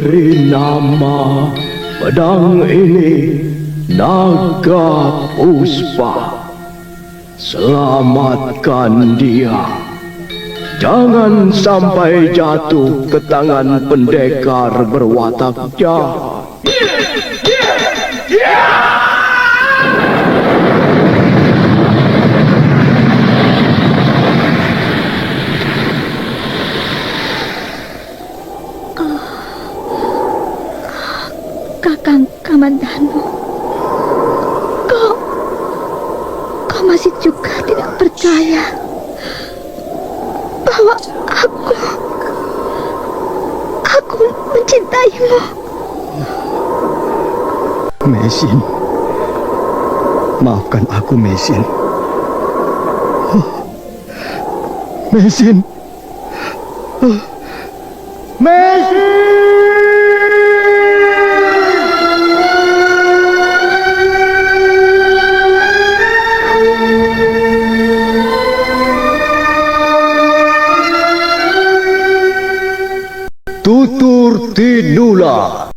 beri nama pedang ini Naga Puspa. Selamatkan dia. Jangan sampai jatuh ke tangan pendekar berwatak jahat. Kakang Kamandanu, kau masih juga tidak percaya bahwa aku mencintaimu. Mesin, maafkan aku, Mesin. Mesin, Mesin. Tutur Tinula.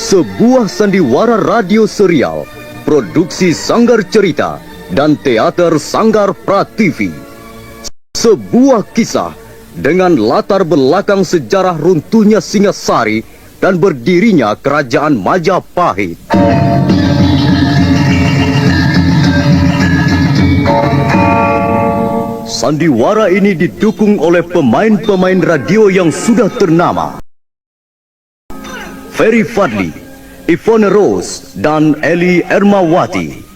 Sebuah sandiwara radio serial, produksi Sanggar Cerita dan Teater Sanggar Prativi. Sebuah kisah dengan latar belakang sejarah runtuhnya Singasari dan berdirinya Kerajaan Majapahit. Sandiwara ini didukung oleh pemain-pemain radio yang sudah ternama. Ferry Fadli, Ivone Rose, dan Eli Ermawati.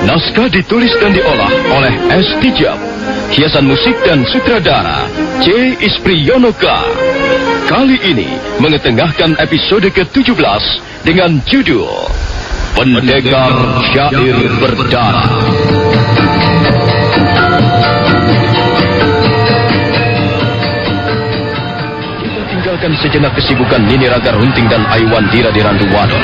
Naskah ditulis dan diolah oleh S. Tijab. Hiasan musik dan sutradara C. Ispriyonoka. Kali ini mengetengahkan episode ke-17 dengan judul Pendekar Syair Berdarah. Tinggalkan sejenak kesibukan Nini Raga Runting dan Aiwandira di Randuwadon.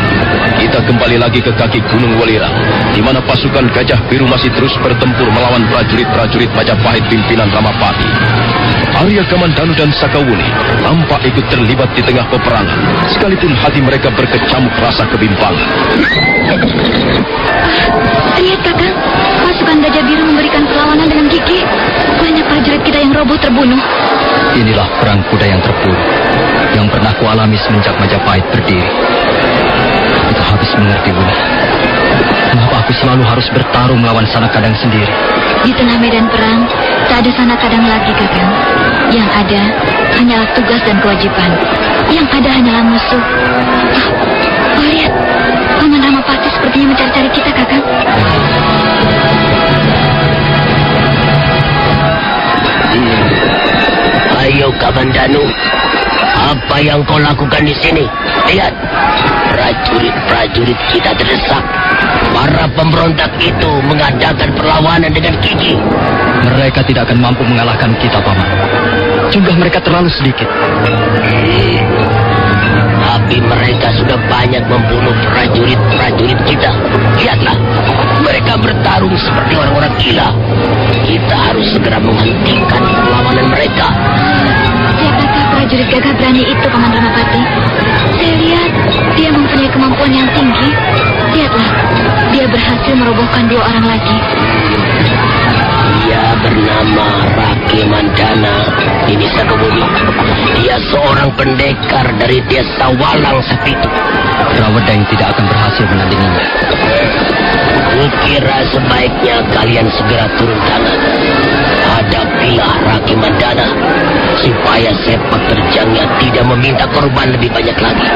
Kita kembali lagi ke kaki Gunung Welirang, di mana pasukan Gajah Biru masih terus bertempur melawan prajurit-prajurit Majapahit pimpinan Ramapati. Arya Kamandanu dan Sakawuni tampak ikut terlibat di tengah peperangan, sekalipun hati mereka berkecamuk rasa kebimbangan. Lihat kakang, pasukan Gajah Biru memberikan perlawanan dengan gigih. Banyak prajurit kita yang roboh terbunuh. Inilah perang kuda yang terpuruk yang pernah kualami semenjak Majapahit berdiri. Kita habis mengerti, Bunda. Mengapa aku selalu harus bertarung melawan Sanak Kadang sendiri? Di tengah medan perang, tak ada Sanak Kadang lagi, kakang. Yang ada hanyalah tugas dan kewajiban. Yang ada hanyalah musuh. Lihat, Paman Ramapati sepertinya mencari-cari kita, kakang. Ayo Kamandanu, apa yang kau lakukan di sini? Lihat, prajurit-prajurit kita terdesak. Para pemberontak itu mengadakan perlawanan dengan gigih. Mereka tidak akan mampu mengalahkan kita, Paman. Jumlah mereka terlalu sedikit. Tapi mereka sudah banyak membunuh prajurit-prajurit kita. Lihatlah, mereka bertarung seperti orang-orang gila. Kita harus segera menghentikan perlawanan mereka. Siapakah prajurit gagah berani itu, Paman Ramapati? Saya lihat dia mempunyai kemampuan yang tinggi. Lihatlah, dia berhasil merobohkan 2 orang lagi. Dia bernama Rake Mandana, ini Sakawuni. Dia seorang pendekar dari desa Walang Sapitu. Rawedeng tidak akan berhasil menandinginya. Kukira sebaiknya kalian segera turun tangan. Hadapilah Rake Mandana, supaya sepak terjangnya tidak meminta korban lebih banyak lagi.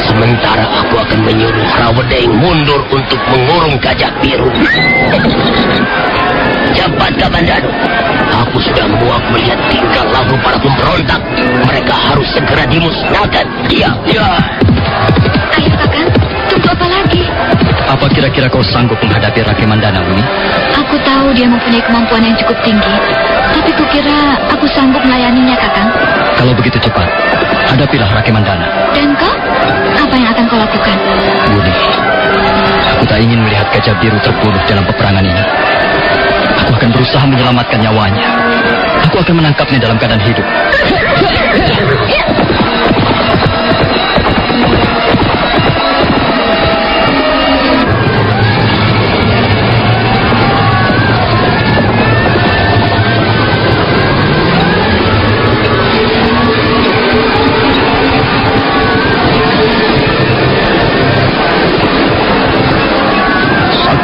Sementara aku akan menyuruh Rawedeng mundur untuk mengurung Gajah Biru. Cepat Kamandanu, aku sudah muak melihat tingkah laku para pemberontak. Mereka harus segera dimusnahkan. Iya. Ayo kakang, tunggu apa lagi? Apa kira-kira kau sanggup menghadapi Rake Mandana, Uni? Aku tahu dia mempunyai kemampuan yang cukup tinggi. Tapi kukira aku sanggup melayaninya, Kakang. Kalau begitu cepat, hadapilah Rake Mandana. Dan kau? Apa yang akan kau lakukan? Uni, aku tak ingin melihat Gajah Biru terbunuh dalam peperangan ini. Aku akan berusaha menyelamatkan nyawanya. Aku akan menangkapnya dalam keadaan hidup.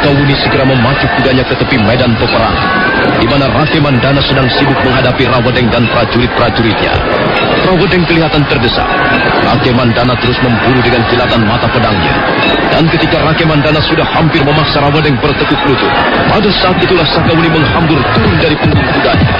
Sakawuni segera memacu kudanya ke tepi medan peperangan, di mana Rake Mandana sedang sibuk menghadapi Rawedeng dan prajurit-prajuritnya. Rawedeng kelihatan terdesak. Rake Mandana terus memburu dengan kilatan mata pedangnya. Dan ketika Rake Mandana sudah hampir memaksa Rawedeng bertekuk lutut, pada saat itulah Sakawuni menghambur turun dari punggung kudanya.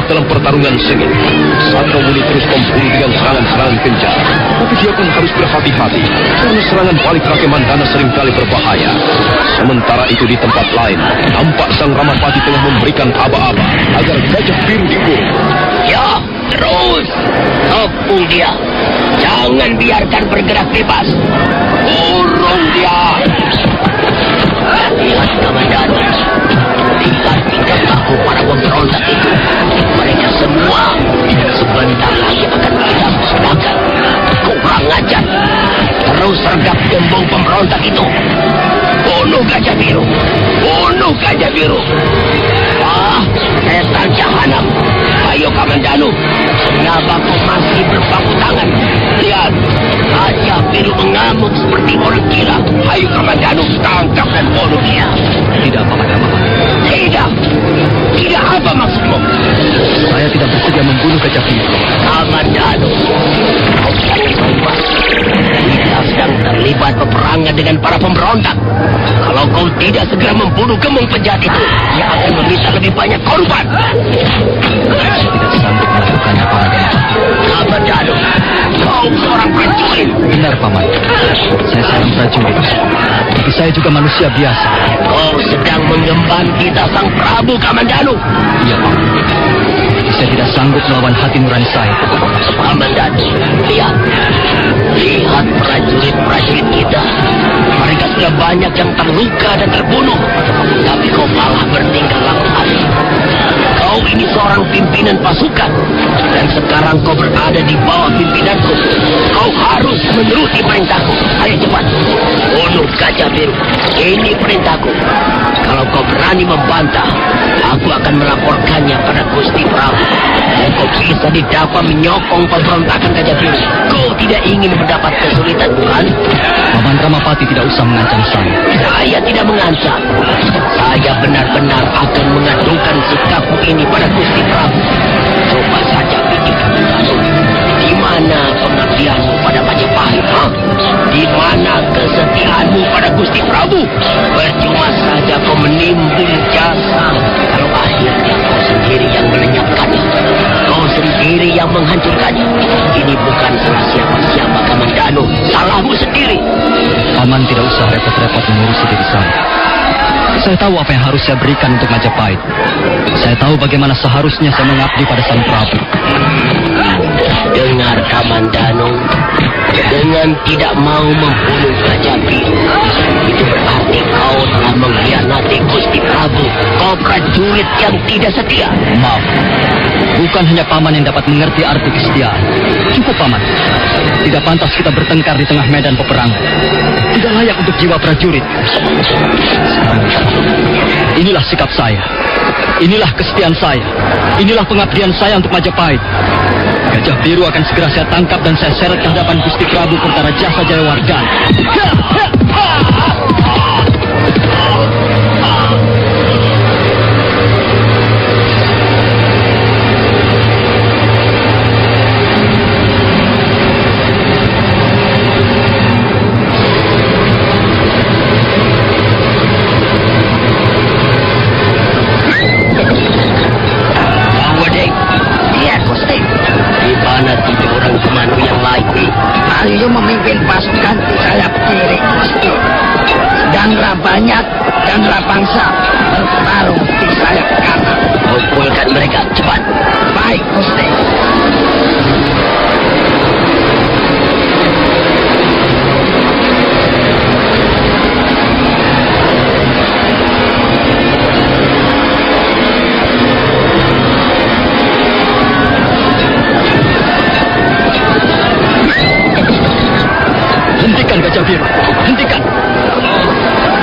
Dalam pertarungan sengit, Sakawuni terus memburu dengan serangan-serangan kencang. Tapi dia pun harus berhati-hati karena serangan balik Rake Mandana seringkali berbahaya. Sementara itu di tempat lain, nampak Sang Ramapati tengah memberikan aba-aba agar Gajah Biru diburu. Ya, terus kepung dia. Jangan biarkan bergerak bebas. Urung dia. Lihat Kamandanu. Lihat tingkah laku para pemberontak itu. Mereka semua sebentar lagi akan kita musnahkan. Kurang ajar. Terus sergap gembong pemberontak itu. Bunuh Gajah Biru. Bunuh Gajah Biru. Ah, setan jahanam. Ayo Kamandanu. Kenapa kau masih berpangku tangan? Lihat, Gajah Biru mengamuk seperti orang gila. Ayo Kamandanu, tangkap dan bunuh dia. Tidak, Paman Ramapati. Tidak. Tidak, apa maksudmu? Saya tidak bersedia membunuh Gajah Biru. Kamandanu, kau jangan lupa. Kita sedang terlibat peperangan dengan para pemberontak. Kalau kau tidak segera membunuh gembong penjahat itu, dia akan meminta lebih banyak korban. Saya tidak sanggup melakukannya, Paman Ramapati. Kamandanu, kau seorang prajurit. Benar, Paman. Saya seorang prajurit. Tapi saya juga manusia biasa. Kau sedang mengemban kita Sang Prabu, Kamandanu. Iya, Paman. Saya tidak sanggup melawan hati nurani saya. Kamandanu, lihat. Lihat prajurit-prajurit kita. Mereka sudah banyak yang terluka dan terbunuh. Tapi kau malah bertingkah laku aneh. Kau ini seorang pimpinan pasukan. Dan sekarang kau berada di bawah pimpinanku. Kau harus menuruti perintahku. Ayo cepat, bunuh Gajah Biru. Ini perintahku. Kalau kau berani membantah, aku akan melaporkannya pada Gusti Prabu. Dan kau bisa didakwa menyokong pemberontakan Gajah Biru. Kau tidak ingin mendapat kesulitan, bukan? Paman Ramapati tidak usah mengancam saya. Saya tidak mengancam. Saya benar-benar akan mengadukan sikapmu ini pada Gusti Prabu. Coba saja pikirkan Danu. Di mana pengabdianmu pada Majapahit? Di mana kesetiaanmu pada Gusti Prabu? Percuma saja kau menimbul jasa kalau akhirnya kau sendiri yang melenyapkannya. Kau sendiri yang menghancurkannya. Ini bukan salah siapa-siapa, Kamandanu. Salahmu sendiri. Paman tidak usah repot-repot mengurusi diri saya. Saya tahu apa yang harus saya berikan untuk Majapahit. Saya tahu bagaimana seharusnya saya mengabdi pada Sang Prabu. Dengar, Kamandanu. Dengan tidak mau membunuh Gajah Biru, itu berarti kau telah mengkhianati Gusti Prabu. Kau prajurit yang tidak setia. Maaf, bukan hanya paman yang dapat mengerti arti kesetiaan. Cukup paman. Tidak pantas kita bertengkar di tengah medan peperangan. Tidak layak untuk jiwa prajurit. Sekarang, inilah sikap saya. Inilah kesetiaan saya. Inilah pengabdian saya untuk Majapahit. Gajah Biru akan segera saya tangkap dan saya seret ke hadapan Gusti Prabu Kertarajasa Jayawardhana. Ayo memimpin pasukan di sayap kiri, Gusti. Dan Rabanyak dan Rapangsa bertarung di sayap kanan. Kumpulkan mereka, cepat. Baik, Gusti. Hentikan Gajah Biru, hentikan.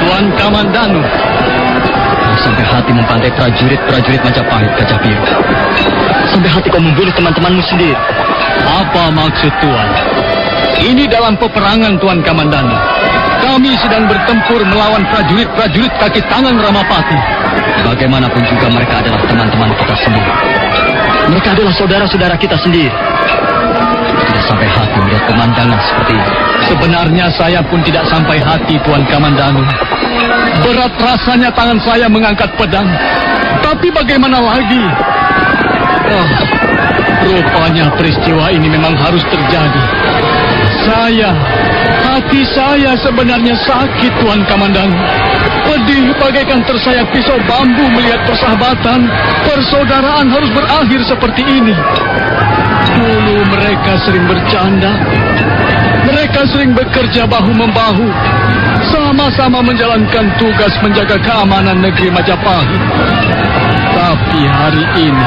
Tuan Kamandanu. Sampai hati membantai prajurit-prajurit Majapahit, Gajah Biru. Sampai hati kau membunuh teman-temanmu sendiri. Apa maksud Tuan? Ini dalam peperangan, Tuan Kamandanu. Kami sedang bertempur melawan prajurit-prajurit kaki tangan Ramapati. Bagaimanapun juga mereka adalah teman-teman kita sendiri. Mereka adalah saudara-saudara kita sendiri. Tidak sampai hati melihat pemandangan seperti ini. Sebenarnya saya pun tidak sampai hati, Tuan Kamandanu. Berat rasanya tangan saya mengangkat pedang. Tapi bagaimana lagi? Rupanya peristiwa ini memang harus terjadi. Hati saya sebenarnya sakit, Tuan Kamandanu. Pedih bagaikan tersayat pisau bambu melihat persahabatan, persaudaraan harus berakhir seperti ini. Dulu mereka sering bercanda. Mereka sering bekerja bahu-membahu. Sama-sama menjalankan tugas menjaga keamanan negeri Majapahit. Tapi hari ini,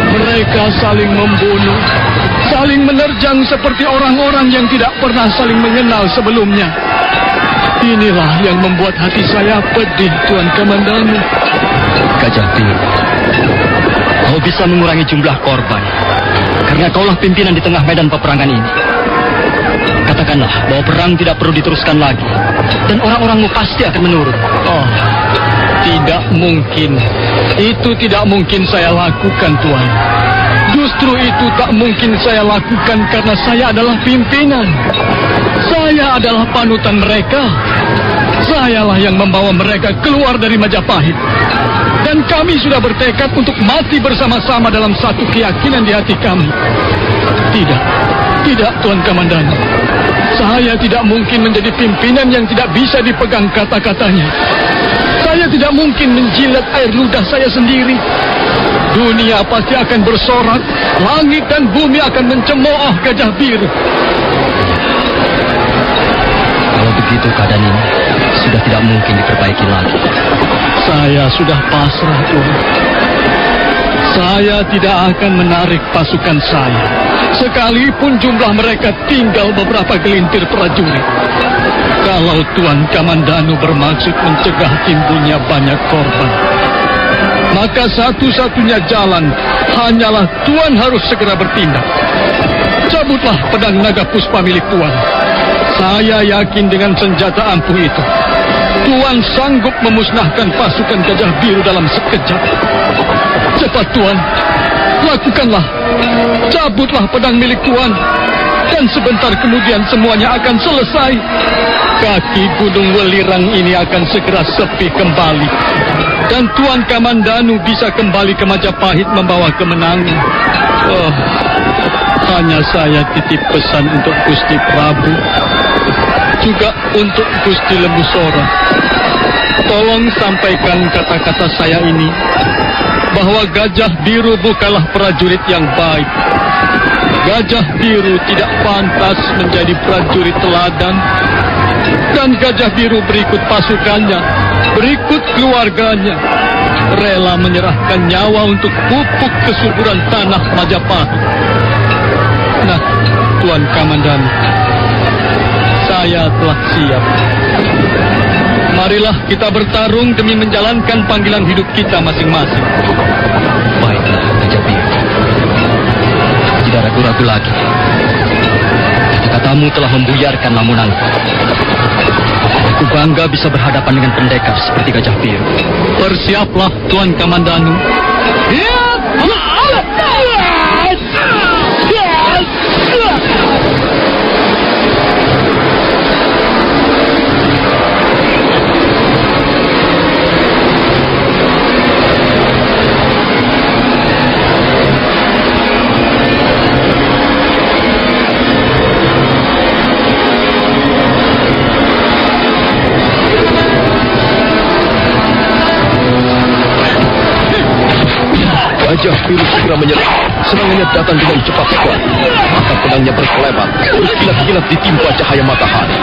mereka saling membunuh, saling menerjang seperti orang-orang yang tidak pernah saling mengenal sebelumnya. Inilah yang membuat hati saya pedih, Tuan Kamandanu. Gajah Biru, kau bisa mengurangi jumlah korban karena kaulah pimpinan di tengah medan peperangan ini. Katakanlah bahwa perang tidak perlu diteruskan lagi dan orang-orangmu pasti akan menurun. Tidak mungkin. Itu tidak mungkin saya lakukan, Tuan. Justru itu tak mungkin saya lakukan karena saya adalah pimpinan. Saya adalah panutan mereka. Sayalah yang membawa mereka keluar dari Majapahit. Dan kami sudah bertekad untuk mati bersama-sama dalam satu keyakinan di hati kami. Tidak, Tuan Kamandanu. Saya tidak mungkin menjadi pimpinan yang tidak bisa dipegang kata-katanya. Saya tidak mungkin menjilat air ludah saya sendiri. Dunia pasti akan bersorak, langit dan bumi akan mencemooh Gajah Biru. Kalau begitu keadaan ini sudah tidak mungkin diperbaiki lagi. Saya sudah pasrah, Tuan. Saya tidak akan menarik pasukan saya, sekalipun jumlah mereka tinggal beberapa gelintir prajurit. Kalau Tuan Kamandanu bermaksud mencegah timbulnya banyak korban, maka satu-satunya jalan hanyalah Tuan harus segera bertindak. Cabutlah pedang naga puspa milik Tuan. Saya yakin dengan senjata ampuh itu, Tuan sanggup memusnahkan pasukan Gajah Biru dalam sekejap. Cepat Tuan, lakukanlah. Cabutlah pedang milik Tuan, dan sebentar kemudian semuanya akan selesai. Kaki Gunung Welirang ini akan segera sepi kembali, dan Tuan Kamandanu bisa kembali ke Majapahit membawa kemenangan. Oh, hanya saya titip pesan untuk Gusti Prabu, juga untuk Gusti Lembusora. Tolong sampaikan kata-kata saya ini, bahwa Gajah Biru bukanlah prajurit yang baik. Gajah Biru tidak pantas menjadi prajurit teladan. Dan Gajah Biru berikut pasukannya, berikut keluarganya, rela menyerahkan nyawa untuk pupuk kesuburan tanah Majapahit. Nah, Tuan Kamandanu, saya telah siap. Marilah kita bertarung demi menjalankan panggilan hidup kita masing-masing. Baiklah, Gajah Biru. Aku tidak ragu-ragu lagi. Kata-katamu telah membuyarkan lamunanku. Aku bangga bisa berhadapan dengan pendekar seperti Gajah Biru. Bersiaplah, Tuan Kamandanu. Gajah Biru segera menyerang. Serangannya datang dengan cepat sekali. Maka pedangnya berkelebat, berkilat-kilat ditimpa cahaya matahari.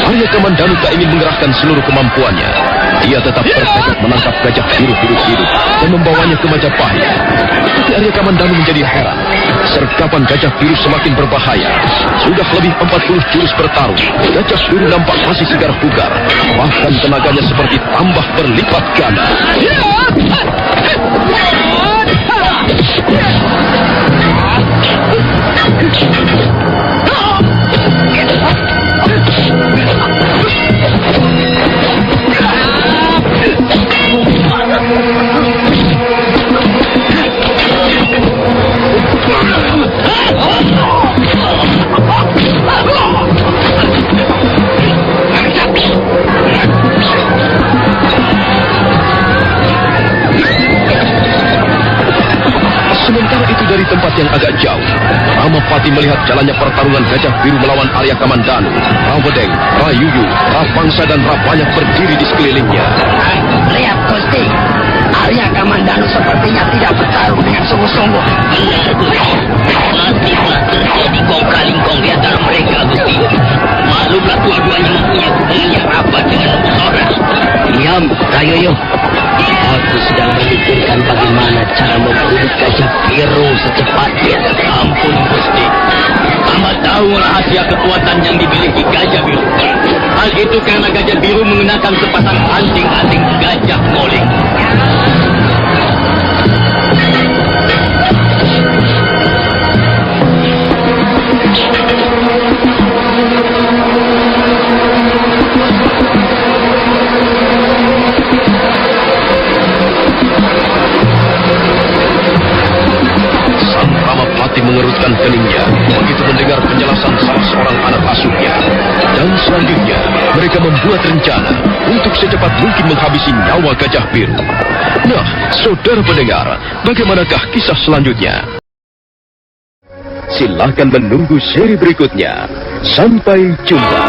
Arya Kamandanu tak ingin mengerahkan seluruh kemampuannya. Dia tetap bertekad menangkap Gajah Biru hidup-hidup dan membawanya ke Majapahit. Tapi Arya Kamandanu menjadi heran. Sergapan Gajah Biru semakin berbahaya. Sudah lebih 40 jurus bertarung. Gajah Biru nampak masih segar bugar. Bahkan tenaganya seperti tambah berlipat ganda. Sementara itu dari tempat yang agak jauh, Ramapati melihat jalannya pertarungan Gajah Biru melawan Arya Kamandanu. Rawedeng, Rayuyu, Rapangsa dan Rapanyak berdiri di sekelilingnya. Lihat Gusti, Arya Kamandanu sepertinya tidak bertarung dengan sungguh-sungguh. Nanti-nanti terjadi kong-kalingkong di antara mereka, Gusti. Maklumlah dua-duanya mempunyai hubungan yang rapat dengan Lembusora. Diam, Rayuyu. Aku sedang memikirkan bagaimana cara membunuh Gajah Biru secepatnya. Ampun, Gusti. Hamba tahu rahasia kekuatan yang dimiliki Gajah Biru. Hal itu karena Gajah Biru mengenakan sepasang anting-anting gajah moling. Mengerutkan keningnya begitu mendengar penjelasan salah seorang anak asuhnya. Dan selanjutnya mereka membuat rencana untuk secepat mungkin menghabisi nyawa Gajah Biru. Nah, saudara pendengar, bagaimanakah kisah selanjutnya? Silakan menunggu seri berikutnya. Sampai jumpa.